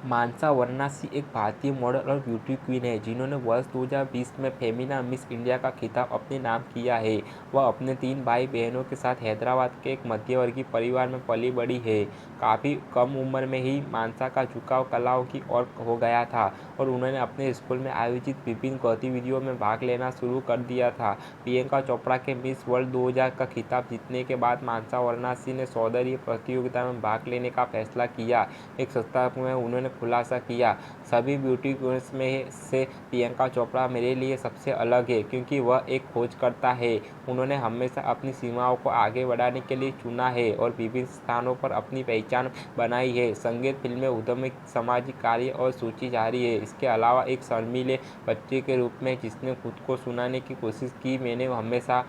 मानसा वाराणसी एक भारतीय मॉडल और ब्यूटी क्वीन है जिन्होंने वर्ष 2020 में फेमिना मिस इंडिया का खिताब अपने नाम किया है। वह अपने 3 भाई बहनों के साथ हैदराबाद के एक मध्यवर्गीय परिवार में पली बड़ी है। काफ़ी कम उम्र में ही मानसा का झुकाव कलाओं की ओर हो गया था और उन्होंने अपने स्कूल में आयोजित विभिन्न गतिविधियों में भाग लेना शुरू कर दिया था। प्रियंका चोपड़ा के मिस वर्ल्ड 2000 का खिताब जीतने के बाद मानसा वाराणसी ने सौंदर्य प्रतियोगिता में भाग लेने का फैसला किया। एक सप्ताह में उन्होंने खुलासा किया, सभी ब्यूटी क्वींस में से प्रियंका चोपड़ा मेरे लिए सबसे अलग है क्योंकि वह एक खोजकर्ता है। उन्होंने हमेशा अपनी सीमाओं को आगे बढ़ाने के लिए चुना है और विभिन्न स्थानों पर अपनी पहचान बनाई है। संगीत, फिल्में, उद्यमिक, सामाजिक कार्य और सूची जारी है। इसके अलावा एक शर्मीले बच्चे के रूप में जिसने खुद को सुनाने की कोशिश की, मैंने हमेशा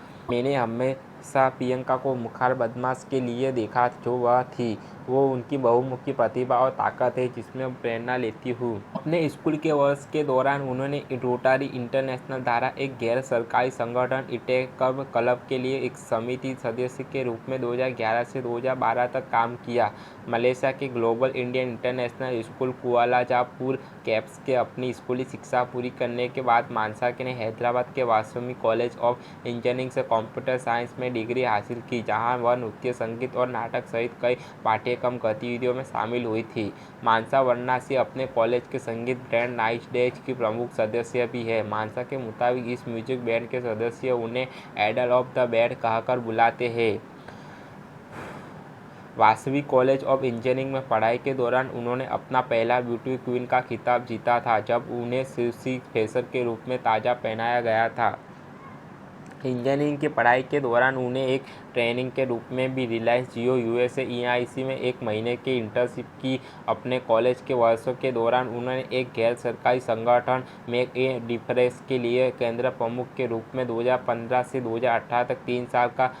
प्रियंका को मुखार बदमाश के लिए देखा जो वह थी। वो उनकी बहुमुखी प्रतिभा और ताकत है जिसमें प्रेरणा लेती हूँ। अपने स्कूल के वर्ष के दौरान उन्होंने रोटरी इंटरनेशनल द्वारा एक गैर सरकारी संगठन इटेकब क्लब के लिए एक समिति सदस्य के रूप में 2011 से 2012 तक काम किया। मलेशिया के global Indian international school Kuala Lumpur campus के अपनी स्कूली शिक्षा पूरी करने के बाद मानसा ने हैदराबाद के वासवी कॉलेज ऑफ इंजीनियरिंग से कंप्यूटर साइंस में डिग्री हासिल की, जहां वह नृत्य, संगीत और नाटक सहित कई पाठ्यक्रम गतिविधियों में शामिल हुई थी। मानसा वाराणसी अपने कॉलेज के संगीत बैंड नाइट डेज की प्रमुख सदस्य भी है। मानसा के मुताबिक इस म्यूजिक बैंड के सदस्य उन्हें आइडल ऑफ द बैंड कहकर बुलाते हैं। वासवी कॉलेज ऑफ इंजीनियरिंग में पढ़ाई के दौरान उन्होंने अपना पहला ब्यूटी क्वीन का खिताब जीता था, जब उन्हें शिवसी फेसर के रूप में ताजा पहनाया गया था। इंजीनियरिंग की पढ़ाई के दौरान उन्हें एक ट्रेनिंग के रूप में भी रिलायंस जियो यूएसए ईआईसी में 1 महीने की इंटर्नशिप की। अपने कॉलेज के वर्षों के दौरान उन्होंने एक गैर सरकारी संगठन मेक ए डिफरेंस के लिए केंद्र प्रमुख के रूप में 2015 से 2018 तक 3 साल का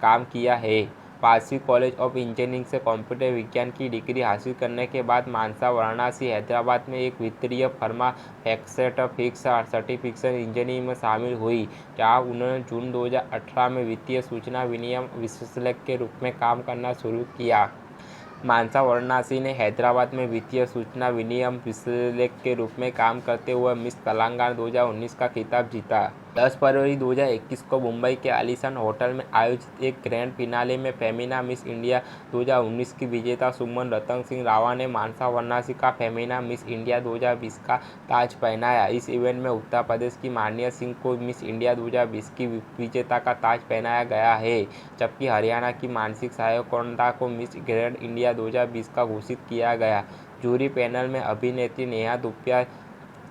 काम किया है। वासवी कॉलेज ऑफ इंजीनियरिंग से कंप्यूटर विज्ञान की डिग्री हासिल करने के बाद मानसा वाराणसी हैदराबाद में एक वित्तीय फर्म फिक्स सर्टिफिकेशन इंजीनियरिंग में शामिल हुई, जहां उन्होंने जून 2018 में वित्तीय सूचना विनिमय विश्लेषक के रूप में काम करना शुरू किया। मानसा वाराणसी ने हैदराबाद में वित्तीय सूचना विनिमय विश्लेषक के रूप में काम करते हुए मिस तेलंगाना 2019 का खिताब जीता। 10 फरवरी 2021 को मुंबई के आलीशान होटल में आयोजित एक ग्रैंड फिनाले में फेमिना मिस इंडिया 2019 की विजेता सुमन रतन सिंह रावत ने मानसा वाराणसी का फेमिना मिस इंडिया 2020 का ताज पहनाया। इस इवेंट में उत्तर प्रदेश की मान्या सिंह को मिस इंडिया 2020 की विजेता का ताज पहनाया गया है, जबकि हरियाणा की मानसिक सायकोंडा को मिस ग्रैंड इंडिया 2020 का घोषित किया गया। जूरी पैनल में अभिनेत्री नेहा धूपिया,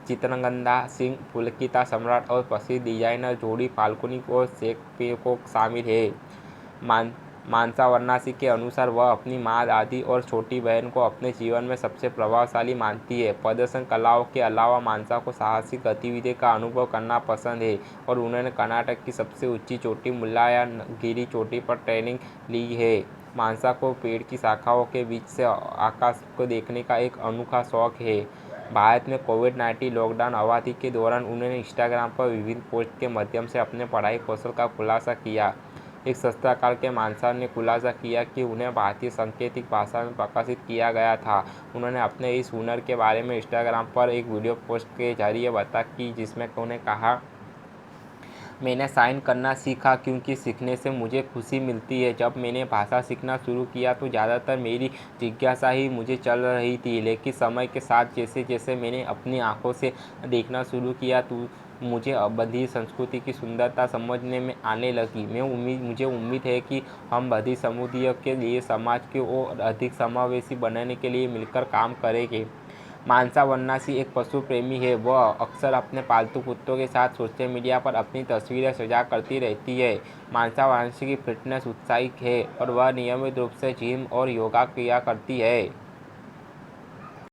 चित्रगंधा सिंह, पुलकित सम्राट और प्रसिद्ध डिजाइनर जोड़ी फाल्गुनी और शेख पेको शामिल है। मानसा वाराणसी के अनुसार वह अपनी माँ, दादी और छोटी बहन को अपने जीवन में सबसे प्रभावशाली मानती है। प्रदर्शन कलाओं के अलावा मानसा को साहसिक गतिविधि का अनुभव करना पसंद है और उन्होंने कर्नाटक की सबसे ऊंची चोटी मुल्लायनगिरी चोटी पर ट्रेनिंग ली है। मानसा को पेड़ की शाखाओं के बीच से आकाश को देखने का एक अनोखा शौक है। भारत में कोविड-19 लॉकडाउन अवधि के दौरान उन्होंने इंस्टाग्राम पर विभिन्न पोस्ट के माध्यम से अपने पढ़ाई कौशल का खुलासा किया। एक सप्ताहकाल के मानसा ने खुलासा किया कि उन्हें भारतीय सांकेतिक भाषा में प्रकाशित किया गया था। उन्होंने अपने इस हुनर के बारे में इंस्टाग्राम पर एक वीडियो पोस्ट के जरिए बताया कि जिसमें उन्होंने कहा, मैंने साइन करना सीखा क्योंकि सीखने से मुझे खुशी मिलती है। जब मैंने भाषा सीखना शुरू किया तो ज़्यादातर मेरी जिज्ञासा ही मुझे चल रही थी, लेकिन समय के साथ जैसे जैसे मैंने अपनी आँखों से देखना शुरू किया तो मुझे बधी संस्कृति की सुंदरता समझने में आने लगी। मुझे उम्मीद है कि हम बधी समुदायों के लिए समाज को और अधिक समावेशी बनाने के लिए मिलकर काम करेंगे। मानसा वाराणसी एक पशु प्रेमी है। वह अक्सर अपने पालतू कुत्तों के साथ सोशल मीडिया पर अपनी तस्वीरें साझा करती रहती है। मानसा वाराणसी की फिटनेस उत्साही है और वह नियमित रूप से जिम और योगा किया करती है।